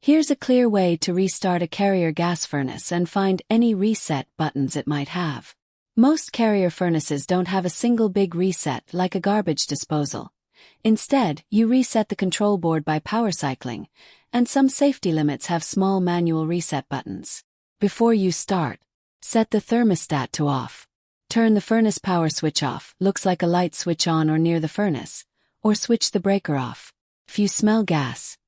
Here's a clear way to restart a Carrier gas furnace and find any reset buttons it might have. Most Carrier furnaces don't have a single big reset like a garbage disposal. Instead, you reset the control board by power cycling, and some safety limits have small manual reset buttons. Before you start, set the thermostat to off. Turn the furnace power switch off, looks like a light switch on or near the furnace, or switch the breaker off. If you smell gas,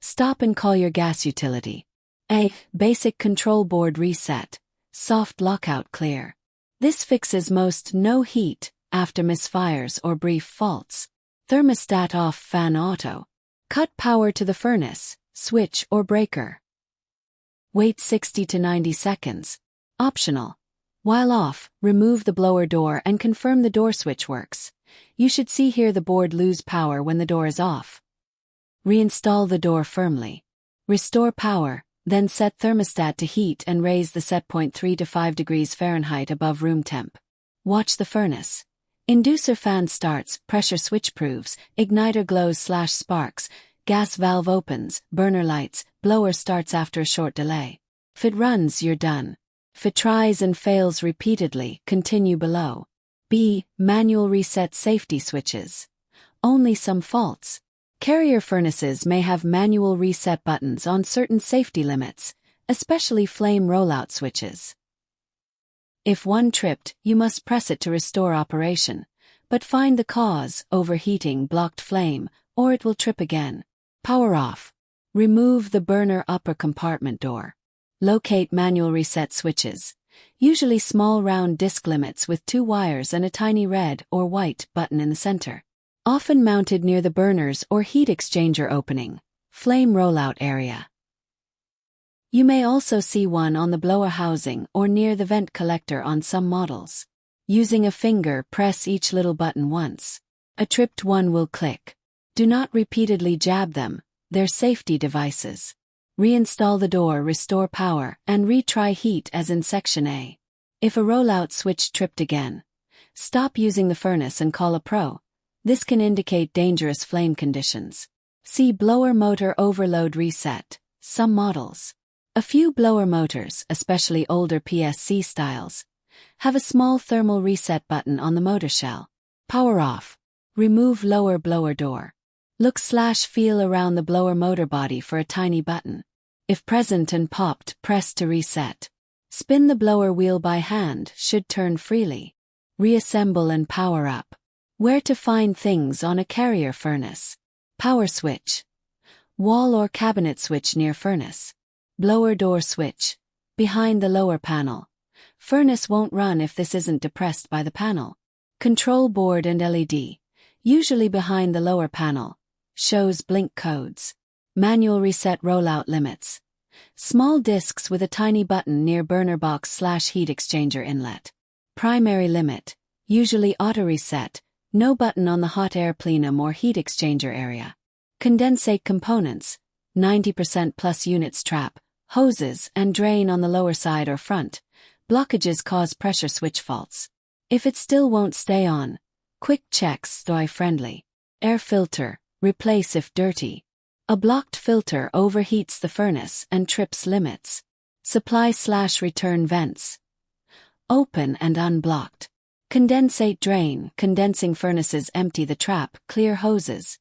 stop and call your gas utility. A. Basic control board reset. Soft lockout clear. This fixes most no heat after misfires or brief faults. Thermostat off, fan auto. Cut power to the furnace, switch or breaker. Wait 60 to 90 seconds. Optional. While off, remove the blower door and confirm the door switch works. You should see here the board lose power when the door is off. Reinstall the door firmly. Restore power, then set thermostat to heat and raise the set point 3 to 5 degrees Fahrenheit above room temp. Watch the furnace. Inducer fan starts, pressure switch proves, igniter glows/sparks, gas valve opens, burner lights, blower starts after a short delay. If it runs, you're done. If it tries and fails repeatedly, continue below. B. Manual reset safety switches. Only some faults. Carrier furnaces may have manual reset buttons on certain safety limits, especially flame rollout switches. If one tripped, you must press it to restore operation, but find the cause, overheating, blocked flame, or it will trip again. Power off. Remove the burner upper compartment door. Locate manual reset switches, usually small round disc limits with 2 wires and a tiny red or white button in the center. Often mounted near the burners or heat exchanger opening, flame rollout area. You may also see one on the blower housing or near the vent collector on some models. Using a finger, press each little button once. A tripped one will click. Do not repeatedly jab them, they're safety devices. Reinstall the door, restore power, and retry heat as in section A. If a rollout switch tripped again, stop using the furnace and call a pro. This can indicate dangerous flame conditions. See blower motor overload reset. Some models. A few blower motors, especially older PSC styles, have a small thermal reset button on the motor shell. Power off. Remove lower blower door. Look/feel around the blower motor body for a tiny button. If present and popped, press to reset. Spin the blower wheel by hand, should turn freely. Reassemble and power up. Where to find things on a Carrier furnace. Power switch. Wall or cabinet switch near furnace. Blower door switch. Behind the lower panel. Furnace won't run if this isn't depressed by the panel. Control board and LED. Usually behind the lower panel. Shows blink codes. Manual reset rollout limits. Small discs with a tiny button near burner box/heat exchanger inlet. Primary limit. Usually auto reset. No button on the hot air plenum or heat exchanger area. Condensate components. 90% plus units trap, hoses and drain on the lower side or front. Blockages cause pressure switch faults. If it still won't stay on, quick checks stay friendly. Air filter, replace if dirty. A blocked filter overheats the furnace and trips limits. Supply/return vents. Open and unblocked. Condensate drain, condensing furnaces empty the trap, clear hoses.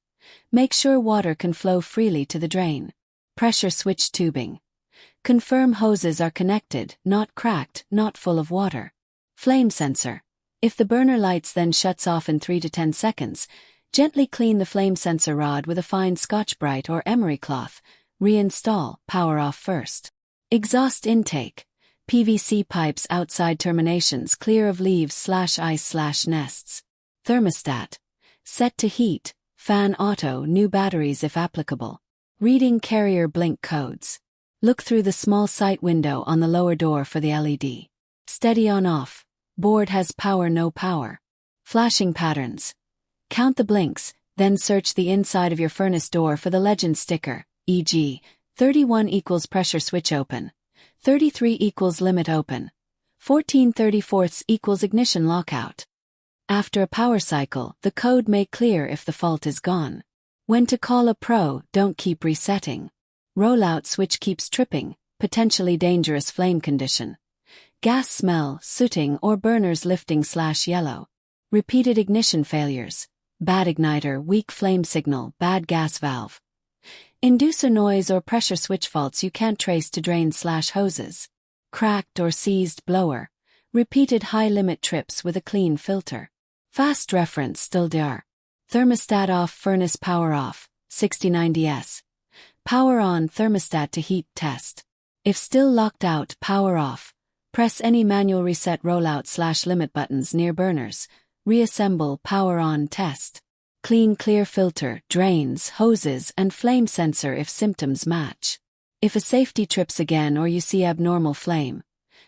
Make sure water can flow freely to the drain. Pressure switch tubing. Confirm hoses are connected, not cracked, not full of water. Flame sensor. If the burner lights then shuts off in 3 to 10 seconds, gently clean the flame sensor rod with a fine Scotch-Brite or emery cloth. Reinstall, power off first. Exhaust intake. PVC pipes outside terminations clear of leaves/ice/nests. Thermostat. Set to heat, fan auto, new batteries if applicable. Reading Carrier blink codes. Look through the small sight window on the lower door for the LED. Steady on off. Board has power, no power. Flashing patterns. Count the blinks, then search the inside of your furnace door for the legend sticker, e.g., 31 equals pressure switch open. 33 equals limit open. 14/34 equals ignition lockout. After a power cycle, the code may clear if the fault is gone. When to call a pro, don't keep resetting. Rollout switch keeps tripping, potentially dangerous flame condition. Gas smell, sooting or burners lifting/yellow. Repeated ignition failures. Bad igniter, weak flame signal, bad gas valve. Inducer noise or pressure switch faults you can't trace to drains/hoses. Cracked or seized blower. Repeated high limit trips with a clean filter. Fast reference still there. Thermostat off, furnace power off, 6090S. Power on, thermostat to heat test. If still locked out, power off. Press any manual reset rollout/limit buttons near burners. Reassemble, power on, test. Clean clear filter, drains, hoses, and flame sensor if symptoms match. If a safety trips again or you see abnormal flame,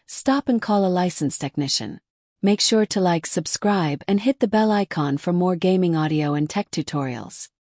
stop and call a licensed technician. Make sure to like, subscribe, and hit the bell icon for more gaming audio and tech tutorials.